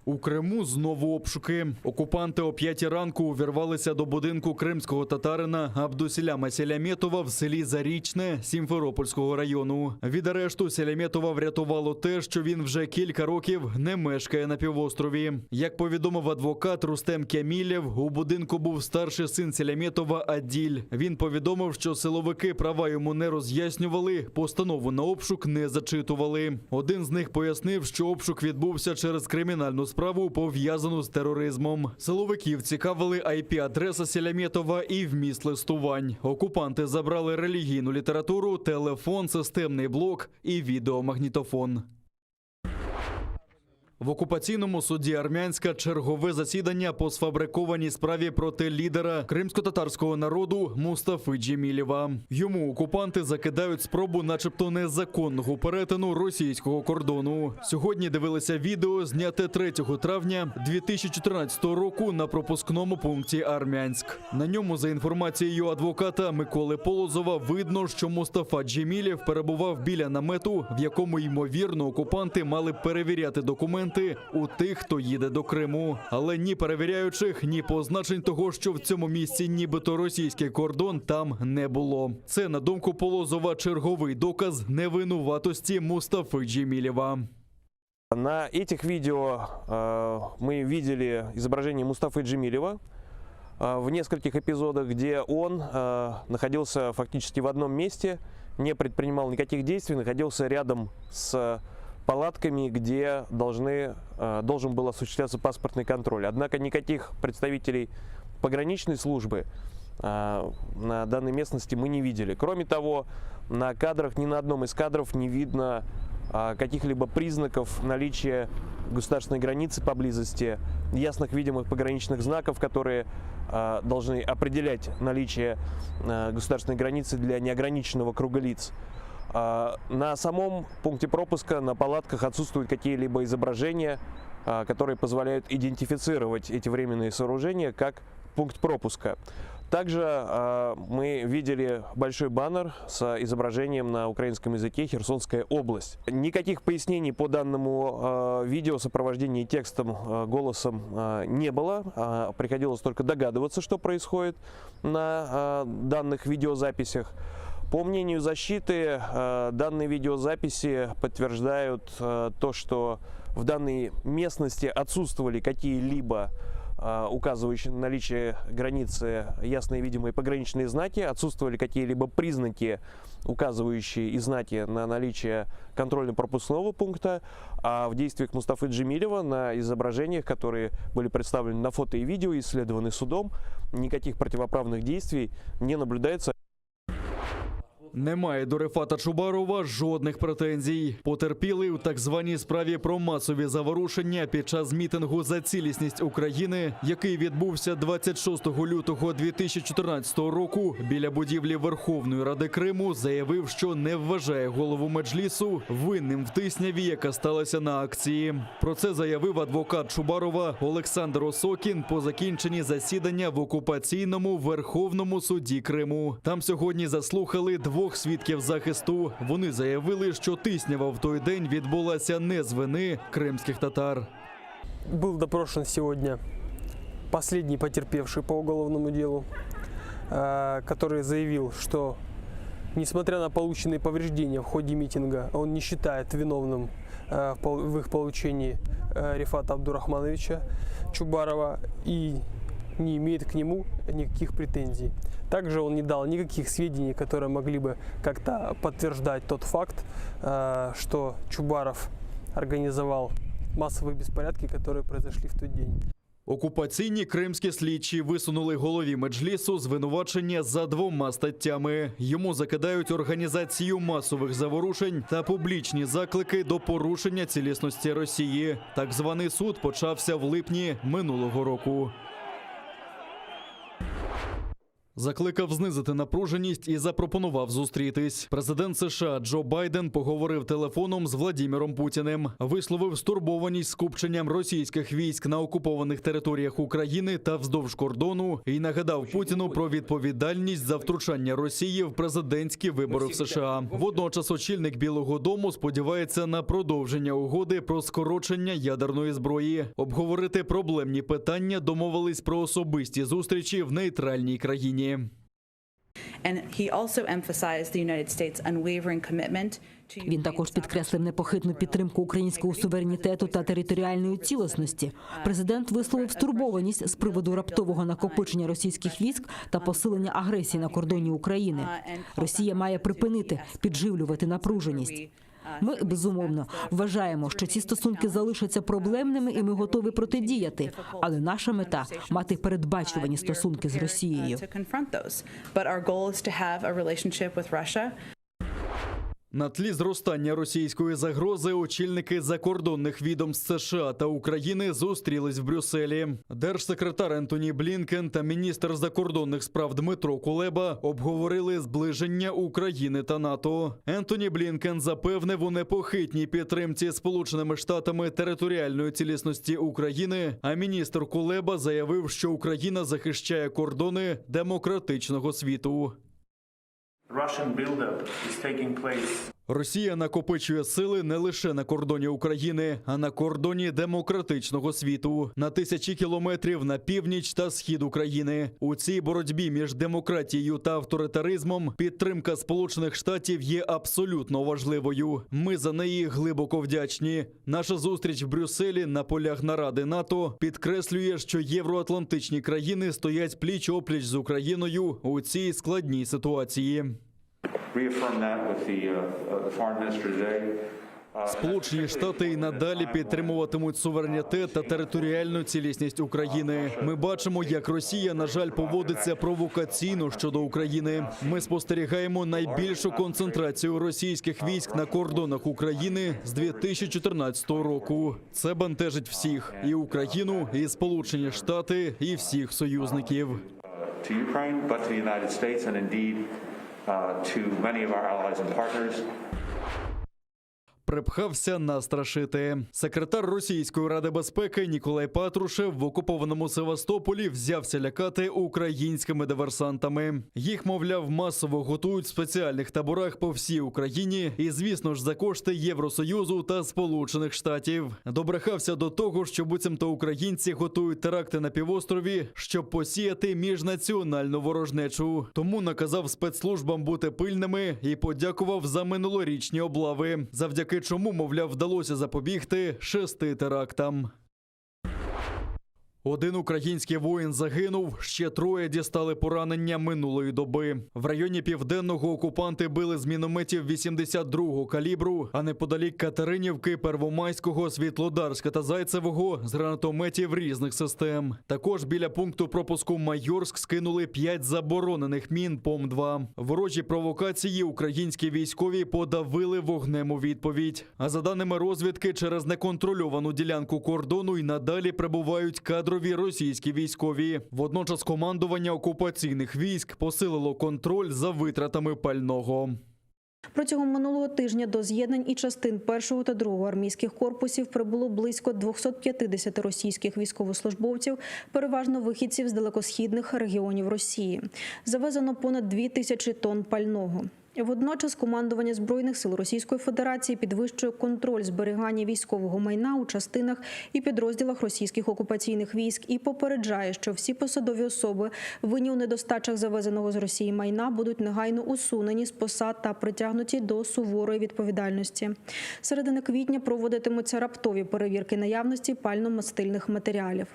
У Криму знову обшуки. Окупанти о 5 ранку увірвалися до будинку кримського татарина Абдусіляма Селямєтова в селі Зарічне Сімферопольського району. Від арешту Селямєтова врятувало те, що він вже кілька років не мешкає на півострові. Як повідомив адвокат Рустем Кямілєв, у будинку був старший син Селямєтова Аділь. Він повідомив, що силовики права йому не роз'яснювали, постанову на обшук не зачитували. Один з них пояснив, що обшук відбувся через кримінальну справу, пов'язану з тероризмом. Силовиків цікавили IP-адреса Селямєтова і вміст листувань. Окупанти забрали релігійну літературу, телефон, системний блок і відеомагнітофон. В окупаційному суді Армянська чергове засідання по сфабрикованій справі проти лідера кримсько-татарського народу Мустафи Джемілєва. Йому окупанти закидають спробу начебто незаконного перетину російського кордону. Сьогодні дивилися відео, зняте 3 травня 2014 року на пропускному пункті Армянськ. На ньому, за інформацією адвоката Миколи Полозова, видно, що Мустафа Джемілєв перебував біля намету, в якому, ймовірно, окупанти мали перевіряти документи у тих, хто їде до Криму. Але ні перевіряючих, ні позначень того, що в цьому місці нібито російський кордон, там не було. Це, на думку Полозова, черговий доказ невинуватості Мустафи Джемілєва. На этих видео мы видели изображение Мустафы Джемилева в нескольких эпизодах, где он находился фактически в одном месте, не предпринимал никаких действий, находился рядом с палатками, где должен был осуществляться паспортный контроль. Однако никаких представителей пограничной службы на данной местности мы не видели. Кроме того, на кадрах, ни на одном из кадров не видно каких-либо признаков наличия государственной границы поблизости, ясных видимых пограничных знаков, которые должны определять наличие государственной границы для неограниченного круга лиц. На самом пункте пропуска, на палатках отсутствуют какие-либо изображения, которые позволяют идентифицировать эти временные сооружения как пункт пропуска. Также мы видели большой баннер с изображением на украинском языке «Херсонская область». Никаких пояснений по данному видео, сопровождении текстом, голосом не было. Приходилось только догадываться, что происходит на данных видеозаписях. По мнению защиты, данные видеозаписи подтверждают то, что в данной местности отсутствовали какие-либо указывающие на наличие границы ясные видимые пограничные знаки, отсутствовали какие-либо признаки, указывающие и знаки на наличие контрольно-пропускного пункта, а в действиях Мустафы Джемилева на изображениях, которые были представлены на фото и видео, исследованы судом, никаких противоправных действий не наблюдается. Немає до Рефата Чубарова жодних претензій. Потерпілий у так званій справі про масові заворушення під час мітингу «За цілісність України», який відбувся 26 лютого 2014 року біля будівлі Верховної Ради Криму, заявив, що не вважає голову Меджлісу винним в тисняві, яка сталася на акції. Про це заявив адвокат Чубарова Олександр Осокін по закінченні засідання в окупаційному Верховному суді Криму. Там сьогодні заслухали двох свідків захисту. Вони заявили, що тиснява в той день відбулася не з вини кримських татар. Был допрошен сегодня последний потерпевший по уголовному делу, который заявил, что, несмотря на полученные повреждения в ходе митинга, он не считает виновным в их получении Рефата Абдурахмановича Чубарова и не имеет к нему никаких претензий. Также он не дал никаких сведений, которые могли бы как-то подтверждать тот факт, что Чубаров организовал массовые беспорядки, которые произошли в тот день. Окупаційні кримські слідчі висунули голові Меджлісу звинувачення за 2 статтями. Йому закидають організацію масових заворушень та публічні заклики до порушення цілісності Росії. Так званий суд почався в липні минулого року. Закликав знизити напруженість і запропонував зустрітись. Президент США Джо Байден поговорив телефоном з Владіміром Путіним, висловив стурбованість скупченням російських військ на окупованих територіях України та вздовж кордону і нагадав Путіну про відповідальність за втручання Росії в президентські вибори в США. Водночас очільник Білого дому сподівається на продовження угоди про скорочення ядерної зброї. Обговорити проблемні питання домовились про особисті зустрічі в нейтральній країні. Він також підкреслив непохитну підтримку українського суверенітету та територіальної цілісності. Президент висловив стурбованість з приводу раптового накопичення російських військ та посилення агресії на кордоні України. Росія має припинити підживлювати напруженість. Ми, безумовно, вважаємо, що ці стосунки залишаться проблемними і ми готові протидіяти. Але наша мета – мати передбачувані стосунки з Росією. На тлі зростання російської загрози очільники закордонних відомств США та України зустрілись в Брюсселі. Держсекретар Ентоні Блінкен та міністр закордонних справ Дмитро Кулеба обговорили зближення України та НАТО. Ентоні Блінкен запевнив у непохитній підтримці Сполученими Штатами територіальної цілісності України, а міністр Кулеба заявив, що Україна захищає кордони демократичного світу. Росія накопичує сили не лише на кордоні України, а на кордоні демократичного світу, на тисячі кілометрів на північ та схід України. У цій боротьбі між демократією та авторитаризмом підтримка Сполучених Штатів є абсолютно важливою. Ми за неї глибоко вдячні. Наша зустріч в Брюсселі на полях наради НАТО підкреслює, що євроатлантичні країни стоять пліч-опліч з Україною у цій складній ситуації. Сполучені Штати і надалі підтримуватимуть суверенітет та територіальну цілісність України. Ми бачимо, як Росія, на жаль, поводиться провокаційно щодо України. Ми спостерігаємо найбільшу концентрацію російських військ на кордонах України з 2014 року. Це бентежить всіх – і Україну, і Сполучені Штати, і всіх союзників. To many of our allies and partners. Припхався настрашити. Секретар Російської Ради безпеки Ніколай Патрушев в окупованому Севастополі взявся лякати українськими диверсантами. Їх, мовляв, масово готують в спеціальних таборах по всій Україні і, звісно ж, за кошти Євросоюзу та Сполучених Штатів. Добрехався до того, що буцімто українці готують теракти на півострові, щоб посіяти міжнаціональну ворожнечу. Тому наказав спецслужбам бути пильними і подякував за минулорічні облави, завдяки чому, мовляв, вдалося запобігти 6 терактам. Один український воїн загинув, ще 3 дістали поранення минулої доби. В районі Південного окупанти били з мінометів 82-го калібру, а неподалік Катеринівки, Первомайського, Світлодарська та Зайцевого з гранатометів різних систем. Також біля пункту пропуску Майорськ скинули 5 заборонених мін ПОМ-2. Ворожі провокації українські військові подавили вогнем у відповідь. А за даними розвідки, через неконтрольовану ділянку кордону й надалі прибувають кадрові російські військові. Водночас командування окупаційних військ посилило контроль за витратами пального. Протягом минулого тижня до з'єднань і частин 1-го та 2-го армійських корпусів прибуло близько 250 російських військовослужбовців, переважно вихідців з далекосхідних регіонів Росії. Завезено понад 2000 тонн пального. Водночас командування Збройних сил Російської Федерації підвищує контроль зберігання військового майна у частинах і підрозділах російських окупаційних військ і попереджає, що всі посадові особи, винні у недостачах завезеного з Росії майна, будуть негайно усунені з посад та притягнуті до суворої відповідальності. З середини квітня проводитимуться раптові перевірки наявності пально-мастильних матеріалів.